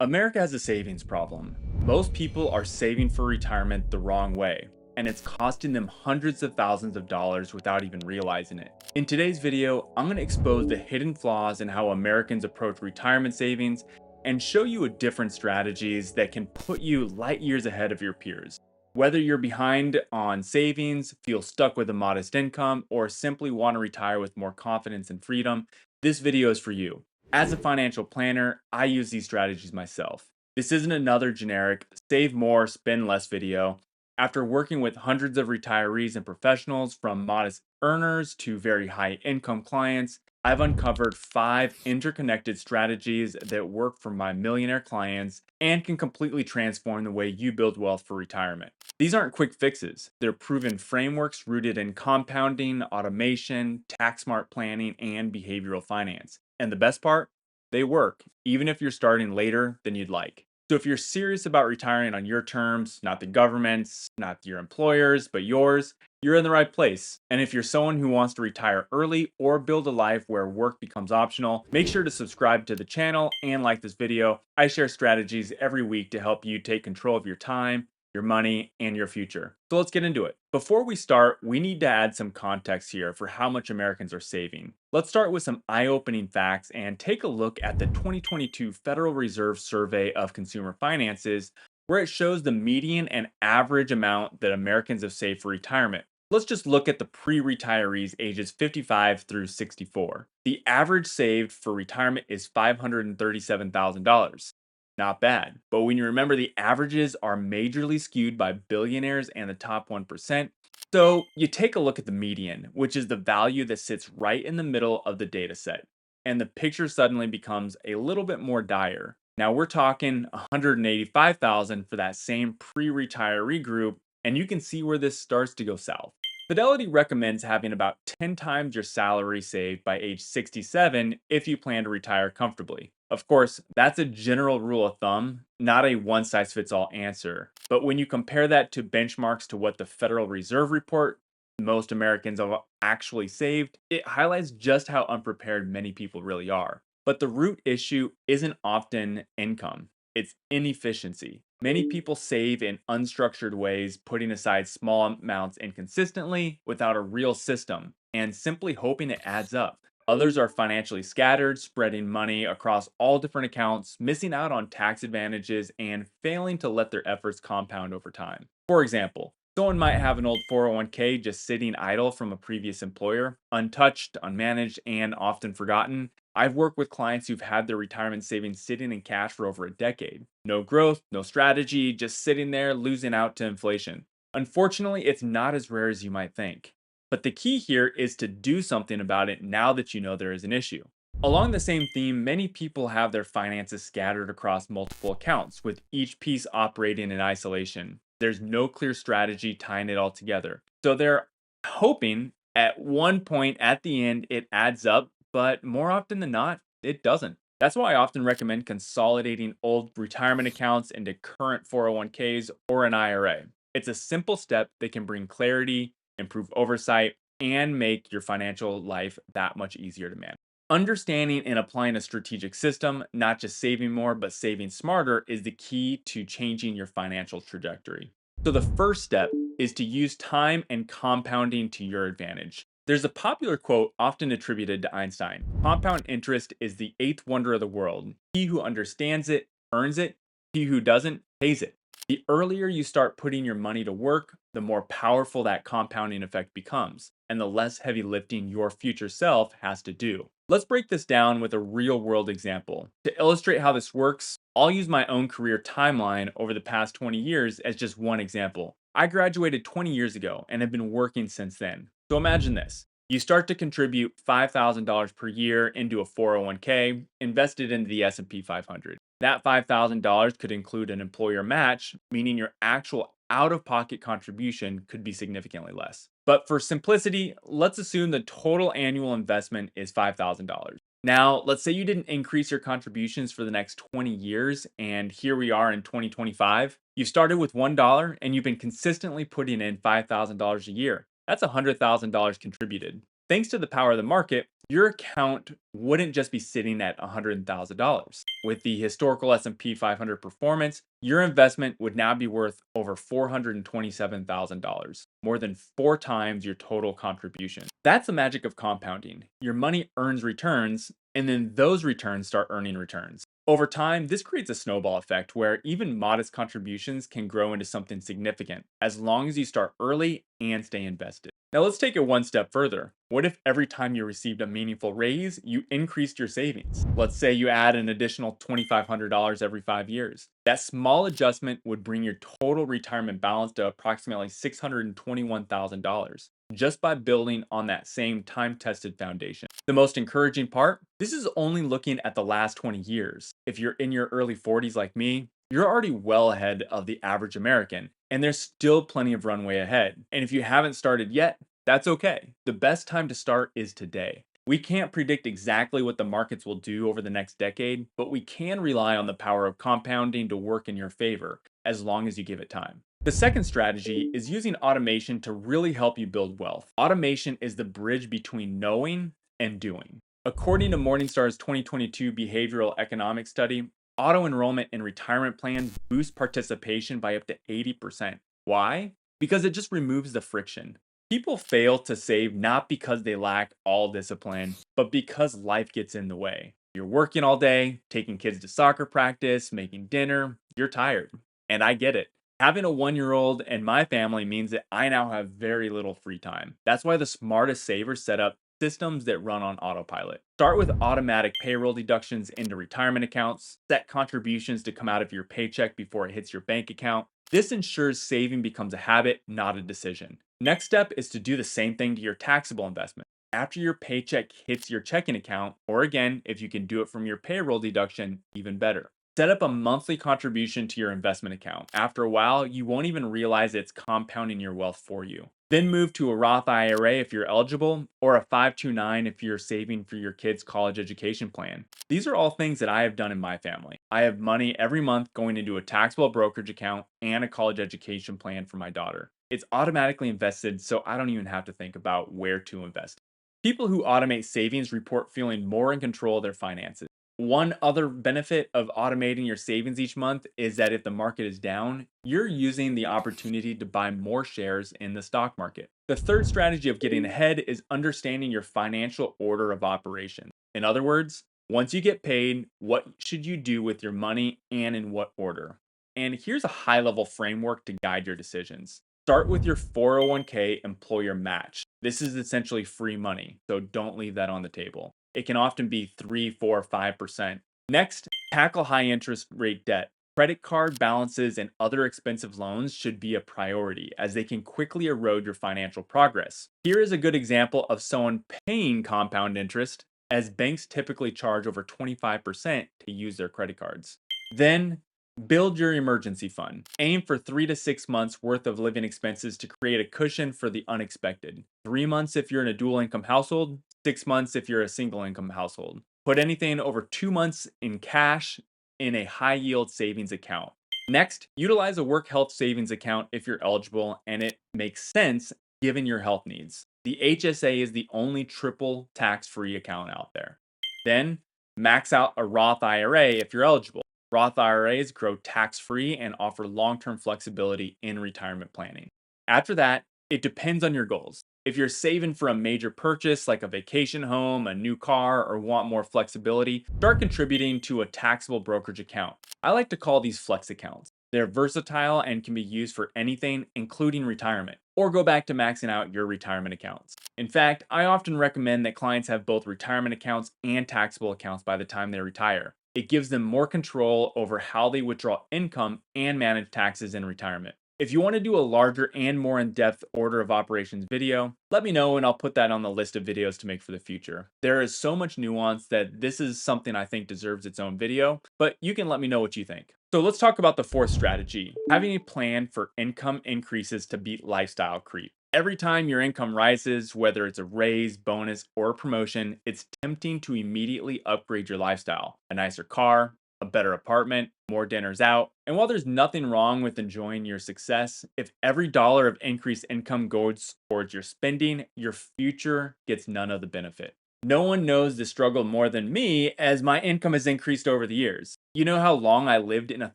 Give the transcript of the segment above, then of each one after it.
America has a savings problem. Most people are saving for retirement the wrong way, and it's costing them hundreds of thousands of dollars without even realizing it. In today's video, I'm going to expose the hidden flaws in how Americans approach retirement savings and show you different strategies that can put you light years ahead of your peers. Whether you're behind on savings, feel stuck with a modest income, or simply want to retire with more confidence and freedom, this video is for you. As a financial planner, I use these strategies myself. This isn't another generic save more, spend less video. After working with hundreds of retirees and professionals, from modest earners to very high income clients, I've uncovered 5 interconnected strategies that work for my millionaire clients and can completely transform the way you build wealth for retirement. These aren't quick fixes, they're proven frameworks rooted in compounding, automation, tax smart planning, and behavioral finance. And the best part? They work, even if you're starting later than you'd like. So if you're serious about retiring on your terms, not the government's, not your employer's, but yours, you're in the right place. And if you're someone who wants to retire early or build a life where work becomes optional, make sure to subscribe to the channel and like this video. I share strategies every week to help you take control of your time, your money, and your future. So let's get into it. Before we start, we need to add some context here for how much Americans are saving. Let's start with some eye-opening facts and take a look at the 2022 Federal Reserve Survey of Consumer Finances, where it shows the median and average amount that Americans have saved for retirement. Let's just look at the pre-retirees ages 55 through 64. The average saved for retirement is $537,000. Not bad. But when you remember the averages are majorly skewed by billionaires and the top 1%, so you take a look at the median, which is the value that sits right in the middle of the data set, and the picture suddenly becomes a little bit more dire. Now we're talking 185,000 for that same pre-retiree group, and you can see where this starts to go south. Fidelity recommends having about 10 times your salary saved by age 67 if you plan to retire comfortably. Of course, that's a general rule of thumb, not a one size fits all answer. But when you compare that to benchmarks to what the Federal Reserve report most Americans have actually saved, it highlights just how unprepared many people really are. But the root issue isn't often income, it's inefficiency. Many people save in unstructured ways, putting aside small amounts inconsistently without a real system and simply hoping it adds up. Others are financially scattered, spreading money across all different accounts, missing out on tax advantages, and failing to let their efforts compound over time. For example, someone might have an old 401k just sitting idle from a previous employer, untouched, unmanaged, and often forgotten. I've worked with clients who've had their retirement savings sitting in cash for over a decade. No growth, no strategy, just sitting there losing out to inflation. Unfortunately, it's not as rare as you might think. But the key here is to do something about it now that you know there is an issue. Along the same theme, many people have their finances scattered across multiple accounts, with each piece operating in isolation. There's no clear strategy tying it all together. So they're hoping at one point at the end it adds up, but more often than not, it doesn't. That's why I often recommend consolidating old retirement accounts into current 401ks or an IRA. It's a simple step that can bring clarity, improve oversight, and make your financial life that much easier to manage. Understanding and applying a strategic system, not just saving more, but saving smarter, is the key to changing your financial trajectory. So, the first step is to use time and compounding to your advantage. There's a popular quote often attributed to Einstein: compound interest is the eighth wonder of the world. He who understands it earns it, he who doesn't pays it. The earlier you start putting your money to work, the more powerful that compounding effect becomes, and the less heavy lifting your future self has to do. Let's break this down with a real world example. To illustrate how this works, I'll use my own career timeline over the past 20 years as just one example. I graduated 20 years ago and have been working since then. So imagine this. You start to contribute $5,000 per year into a 401k invested into the S&P 500. That $5,000 could include an employer match, meaning your actual out-of-pocket contribution could be significantly less. But for simplicity, let's assume the total annual investment is $5,000. Now, let's say you didn't increase your contributions for the next 20 years, and here we are in 2025. You started with $1 and you've been consistently putting in $5,000 a year. That's $100,000 contributed. Thanks to the power of the market, your account wouldn't just be sitting at $100,000. With the historical S&P 500 performance, your investment would now be worth over $427,000, more than 4 times your total contribution. That's the magic of compounding. Your money earns returns, and then those returns start earning returns. Over time, this creates a snowball effect where even modest contributions can grow into something significant as long as you start early and stay invested. Now, let's take it one step further. What if every time you received a meaningful raise, you increased your savings? Let's say you add an additional $2,500 every 5 years. That small adjustment would bring your total retirement balance to approximately $621,000 just by building on that same time tested foundation. The most encouraging part, this is only looking at the last 20 years. If you're in your early 40s like me, you're already well ahead of the average American, and there's still plenty of runway ahead. And if you haven't started yet, that's okay. The best time to start is today. We can't predict exactly what the markets will do over the next decade, but we can rely on the power of compounding to work in your favor as long as you give it time. The second strategy is using automation to really help you build wealth. Automation is the bridge between knowing and doing. According to Morningstar's 2022 behavioral economics study, auto enrollment in retirement plans boost participation by up to 80%. Why? Because it just removes the friction. People fail to save not because they lack all discipline, but because life gets in the way. You're working all day, taking kids to soccer practice, making dinner, you're tired. And I get it. Having a 1-year-old and my family means that I now have very little free time. That's why the smartest savers set up systems that run on autopilot. Start with automatic payroll deductions into retirement accounts, set contributions to come out of your paycheck before it hits your bank account. This ensures saving becomes a habit, not a decision. Next step is to do the same thing to your taxable investment. After your paycheck hits your checking account, or again, if you can do it from your payroll deduction, even better. Set up a monthly contribution to your investment account. After a while, you won't even realize it's compounding your wealth for you. Then move to a Roth IRA if you're eligible, or a 529 if you're saving for your kids' college education plan. These are all things that I have done in my family. I have money every month going into a taxable brokerage account and a college education plan for my daughter. It's automatically invested, so I don't even have to think about where to invest. People who automate savings report feeling more in control of their finances. One other benefit of automating your savings each month is that if the market is down, you're using the opportunity to buy more shares in the stock market. The third strategy of getting ahead is understanding your financial order of operations. In other words, once you get paid, what should you do with your money and in what order? And here's a high-level framework to guide your decisions. Start with your 401k employer match. This is essentially free money, so don't leave that on the table. It can often be 3, 4, 5%. Next, tackle high interest rate debt. Credit card balances and other expensive loans should be a priority as they can quickly erode your financial progress. Here is a good example of someone paying compound interest, as banks typically charge over 25% to use their credit cards. Then, build your emergency fund. Aim for 3 to 6 months worth of living expenses to create a cushion for the unexpected. 3 months if you're in a dual income household, 6 months if you're a single income household. Put anything over 2 months in cash in a high yield savings account. Next, utilize a work health savings account if you're eligible and it makes sense given your health needs. The HSA is the only triple tax free account out there. Then, max out a Roth IRA if you're eligible. Roth IRAs grow tax-free and offer long-term flexibility in retirement planning. After that, it depends on your goals. If you're saving for a major purchase like a vacation home, a new car, or want more flexibility, start contributing to a taxable brokerage account. I like to call these flex accounts. They're versatile and can be used for anything, including retirement, or go back to maxing out your retirement accounts. In fact, I often recommend that clients have both retirement accounts and taxable accounts by the time they retire. It gives them more control over how they withdraw income and manage taxes in retirement. If you want to do a larger and more in-depth order of operations video, let me know and I'll put that on the list of videos to make for the future. There is so much nuance that this is something I think deserves its own video, but you can let me know what you think. So let's talk about the fourth strategy, having a plan for income increases to beat lifestyle creep. Every time your income rises, whether it's a raise, bonus, or a promotion, it's tempting to immediately upgrade your lifestyle. A nicer car, a better apartment, more dinners out, And while there's nothing wrong with enjoying your success, if every dollar of increased income goes towards your spending, your future gets none of the benefit. No one knows the struggle more than me as my income has increased over the years. You know how long I lived in a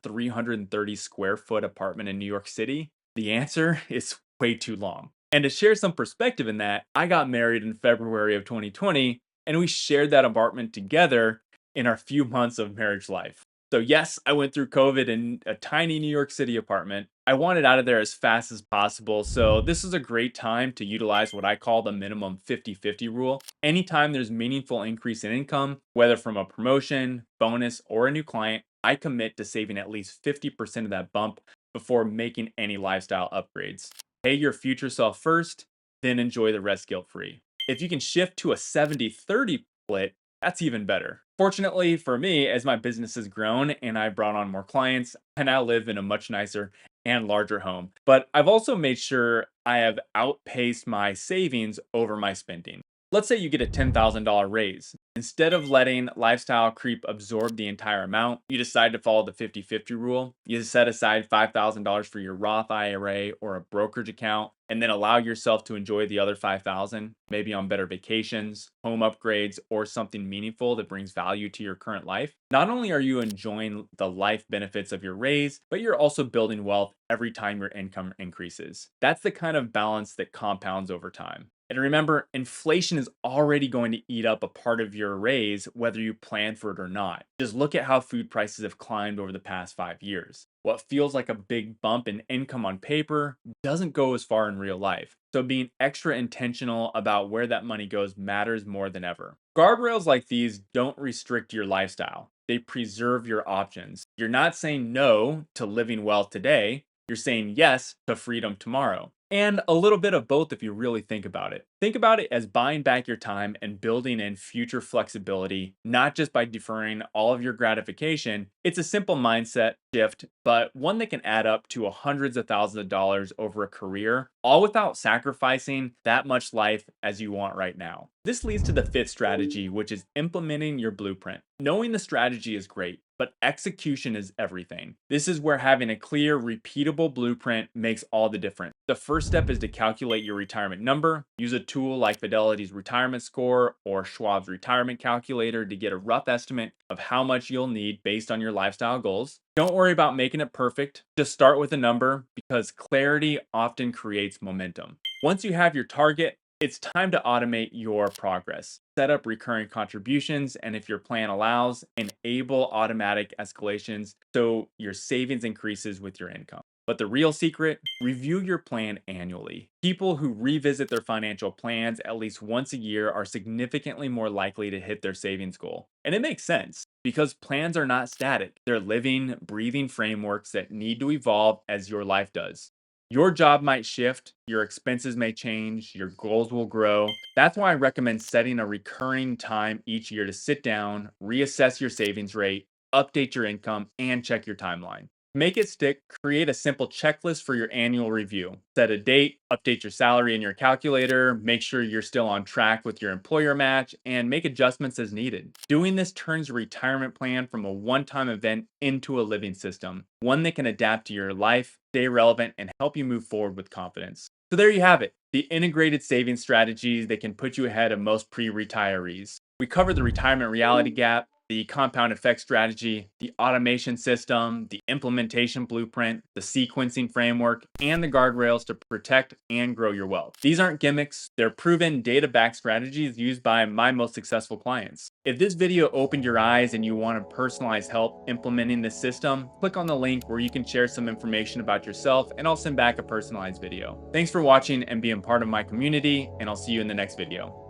330 square foot apartment in New York City? The answer is way too long. And to share some perspective in that, I got married in February of 2020 and we shared that apartment together in our few months of marriage life. So, yes, I went through COVID in a tiny New York City apartment. I wanted out of there as fast as possible. So, this is a great time to utilize what I call the minimum 50/50 rule. Anytime there's meaningful increase in income, whether from a promotion, bonus, or a new client, I commit to saving at least 50% of that bump before making any lifestyle upgrades. Pay your future self first, then enjoy the rest guilt free. If you can shift to a 70/30 split, that's even better. Fortunately for me, as my business has grown and I brought on more clients, I now live in a much nicer and larger home. But I've also made sure I have outpaced my savings over my spending. Let's say you get a $10,000 raise. Instead of letting lifestyle creep absorb the entire amount, you decide to follow the 50/50 rule. You set aside $5,000 for your Roth IRA or a brokerage account, and then allow yourself to enjoy the other 5,000, maybe on better vacations, home upgrades, or something meaningful that brings value to your current life. Not only are you enjoying the life benefits of your raise, but you're also building wealth every time your income increases. That's the kind of balance that compounds over time. And remember, inflation is already going to eat up a part of your raise, whether you plan for it or not. Just look at how food prices have climbed over the past 5 years. What feels like a big bump in income on paper doesn't go as far in real life. So being extra intentional about where that money goes matters more than ever. Guardrails like these don't restrict your lifestyle. They preserve your options. You're not saying no to living well today. You're saying yes to freedom tomorrow. And a little bit of both if you really think about it. Think about it as buying back your time and building in future flexibility, not just by deferring all of your gratification. It's a simple mindset shift, but one that can add up to hundreds of thousands of dollars over a career, all without sacrificing that much life as you want right now. This leads to the fifth strategy, which is implementing your blueprint. Knowing the strategy is great, but execution is everything. This is where having a clear, repeatable blueprint makes all the difference. The first step is to calculate your retirement number. Use a tool like Fidelity's retirement score or Schwab's retirement calculator to get a rough estimate of how much you'll need based on your lifestyle goals. Don't worry about making it perfect. Just start with a number because clarity often creates momentum. Once you have your target, it's time to automate your progress. Set up recurring contributions, and if your plan allows, enable automatic escalations so your savings increases with your income. But the real secret, review your plan annually. People who revisit their financial plans at least once a year are significantly more likely to hit their savings goal. And it makes sense because plans are not static. They're living, breathing frameworks that need to evolve as your life does. Your job might shift, your expenses may change, your goals will grow. That's why I recommend setting a recurring time each year to sit down, reassess your savings rate, update your income, and check your timeline. Make it stick, create a simple checklist for your annual review. Set a date, update your salary in your calculator, make sure you're still on track with your employer match, and make adjustments as needed. Doing this turns your retirement plan from a one-time event into a living system, one that can adapt to your life, stay relevant, and help you move forward with confidence. So there you have it, the integrated savings strategies that can put you ahead of most pre-retirees. We covered the retirement reality gap, the compound effect strategy, the automation system, the implementation blueprint, the sequencing framework, and the guardrails to protect and grow your wealth. These aren't gimmicks, they're proven data-backed strategies used by my most successful clients. If this video opened your eyes and you want personalized help implementing this system, click on the link where you can share some information about yourself and I'll send back a personalized video. Thanks for watching and being part of my community, and I'll see you in the next video.